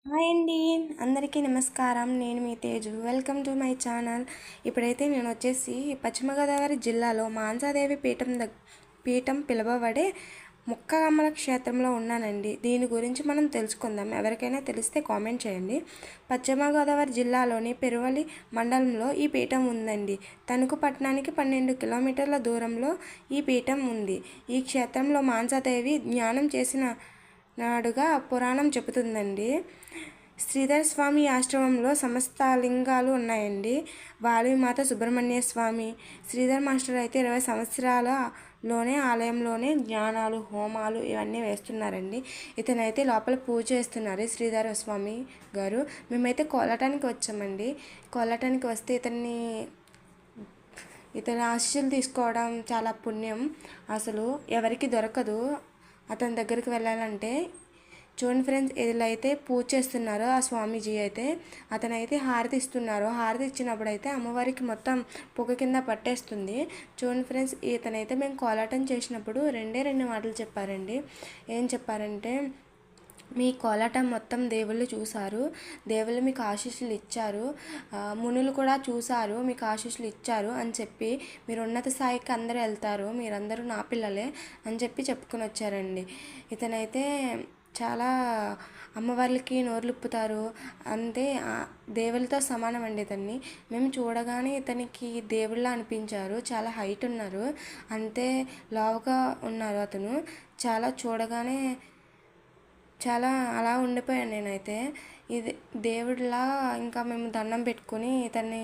Hi అండి, అందరికీ నమస్కారం. నేను మీ Teju. Welcome to my channel. ఇప్పుడైతే నేను వచ్చేసి పశ్చిమ గోదావరి జిల్లాలో మానసాదేవి పీఠం పిలువబడే ముక్కామల క్షేత్రంలో ఉన్నానండి. దీని గురించి మనం తెలుసుకుందాం. ఎవరికైనా తెలిస్తే కామెంట్ చేయండి. పశ్చిమ గోదావరి జిల్లాలోని పెరువలి మండలంలో ఈ పీఠం ఉందండి. తణుకు పట్టణానికి 12 కిలోమీటర్ల దూరంలో ఈ పీఠం ఉంది. ఈ క్షేత్రంలో మానసాదేవి జ్ఞానం చేసిన నాడుగా పురాణం చెబుతుందండి. శ్రీధర స్వామి ఆశ్రమంలో సమస్త లింగాలు ఉన్నాయండి. వాల్మీమాత సుబ్రహ్మణ్య స్వామి, శ్రీధర్ మాస్టర్ అయితే 20 సంవత్సరాలలోనే ఆలయంలోనే జ్ఞానాలు, హోమాలు ఇవన్నీ వేస్తున్నారండి. ఇతనైతే లోపల పూజ చేస్తున్నారు శ్రీధర స్వామి గారు. మేమైతే కోలాటానికి వచ్చామండి. కోలాటానికి వస్తే ఇతని ఆశీస్సులు తీసుకోవడం చాలా పుణ్యం. అసలు ఎవరికి దొరకదు అతని దగ్గరికి వెళ్ళాలంటే. చూడండి ఫ్రెండ్స్, ఇలా అయితే పూజ చేస్తున్నారో ఆ స్వామీజీ అయితే అతనైతే హారతి ఇస్తున్నారు. హారతి ఇచ్చినప్పుడు అయితే అమ్మవారికి మొత్తం పొగ కింద పట్టేస్తుంది. చూడండి ఫ్రెండ్స్, ఇతనైతే మేము కోలాటం చేసినప్పుడు రెండు మాటలు చెప్పారండి. ఏం చెప్పారంటే, మీ కోలాటం మొత్తం దేవుళ్ళు చూశారు, దేవుళ్ళు మీకు ఆశీస్సులు ఇచ్చారు, మునులు కూడా చూశారు, మీకు ఆశీస్సులు ఇచ్చారు అని చెప్పి మీరు ఉన్నత స్థాయికి అందరూ వెళ్తారు, మీరందరూ నా పిల్లలే అని చెప్పుకొని వచ్చారండి. ఇతనైతే చాలా అమ్మవార్లకి నోరులుప్పుతారు. అంతే, దేవుళ్ళతో సమానం అండి ఇతన్ని. మేము చూడగానే ఇతనికి దేవుళ్ళ అనిపించారు. చాలా హైట్ ఉన్నారు, అంతే లావుగా ఉన్నారు. అతను చాలా చూడగానే చాలా అలా ఉండిపోయాను నేనైతే. ఇది దేవుడిలా ఇంకా మేము దండం పెట్టుకుని ఇతన్ని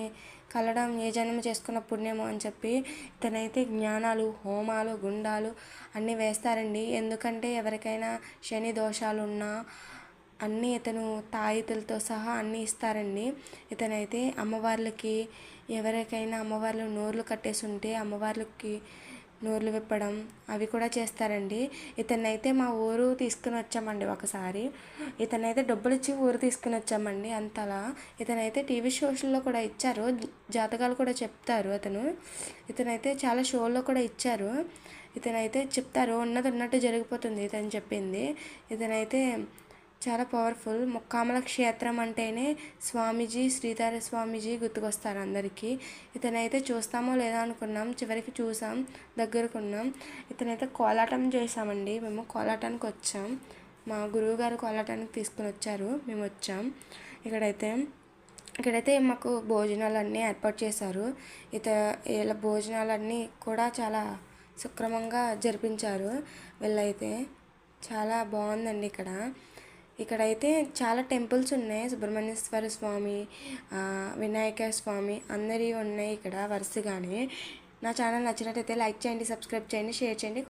కలడం ఏ జన్మ చేసుకున్న పుణ్యము అని చెప్పి ఇతనైతే జ్ఞానాలు, హోమాలు, గుండాలు అన్నీ వేస్తారండి. ఎందుకంటే ఎవరికైనా శని దోషాలు ఉన్నా అన్నీ ఇతను తాయితులతో సహా అన్నీ ఇస్తారండి. ఇతనైతే అమ్మవార్లకి, ఎవరికైనా అమ్మవార్లు నోర్లు కట్టేసి ఉంటే అమ్మవార్లకి నోర్లు విప్పడం అవి కూడా చేస్తారండి. ఇతనైతే మా ఊరు తీసుకుని వచ్చామండి ఒకసారి. ఇతనైతే డబ్బులు ఇచ్చి ఊరు తీసుకుని వచ్చామండి. అంతలా ఇతనైతే టీవీ షోస్లో కూడా ఇచ్చారు, జాతకాలు కూడా చెప్తారు. ఇతనైతే చాలా షోల్లో కూడా ఇచ్చారు. ఇతనైతే చెప్తారు, ఉన్నట్టు జరిగిపోతుంది ఇతను చెప్పింది. ఇతనైతే చాలా పవర్ఫుల్. ముక్కామల క్షేత్రం అంటేనే స్వామీజీ, శ్రీధర స్వామీజీ గుర్తుకొస్తారు అందరికీ. ఇతనైతే చూస్తామో లేదా అనుకున్నాం, చివరికి చూసాం, దగ్గరకున్నాం. ఇతనైతే కోలాటం చేసామండి. మేము కోలాటానికి వచ్చాం, మా గురువు గారు కోలాటానికి తీసుకుని వచ్చారు, మేము వచ్చాం. ఇక్కడైతే మాకు భోజనాలన్నీ ఏర్పాటు చేశారు. వీళ్ళ భోజనాలన్నీ కూడా చాలా సక్రమంగా జరిపించారు. వీళ్ళైతే చాలా బాగుందండి. ఇక్కడైతే చాలా టెంపుల్స్ ఉన్నాయి. సుబ్రహ్మణ్యేశ్వర స్వామి, వినాయక స్వామి అందరివి ఉన్నాయి ఇక్కడ వరుసగానే. నా ఛానల్ నచ్చినట్టయితే లైక్ చేయండి, సబ్స్క్రైబ్ చేయండి, షేర్ చేయండి.